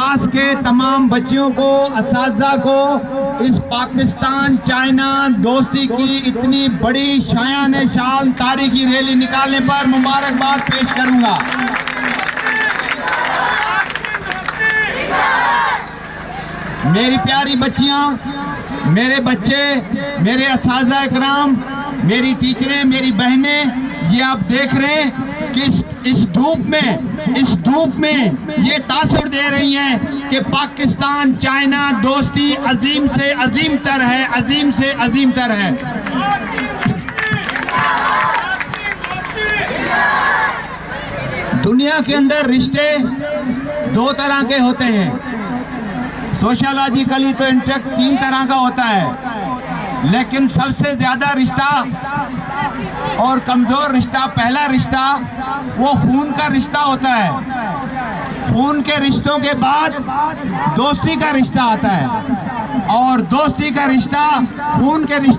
गुलबास के तमाम बच्चियों को, असातिज़ा को इस पाकिस्तान चाइना दोस्ती की इतनी बड़ी शायान शान तारीखी रैली निकालने पर मुबारकबाद पेश करूंगा। मेरी प्यारी बच्चियां, मेरे बच्चे, मेरे असातिज़ा इकराम, मेरी टीचरें, मेरी बहनें, ये आप देख रहे हैं कि इस धूप में ये तासुर दे रही हैं कि पाकिस्तान चाइना दोस्ती अजीम से अजीम तर है, अजीम से अजीम तर है। दुनिया के अंदर रिश्ते दो तरह के होते हैं। सोशियोलॉजिकली तो इंटरेक्ट 3 तरह का होता है, लेकिन सबसे ज्यादा रिश्ता और कमजोर रिश्ता, पहला रिश्ता वो खून का रिश्ता होता है। खून के रिश्तों के बाद दोस्ती का रिश्ता आता है, और दोस्ती का रिश्ता खून के रिश्ते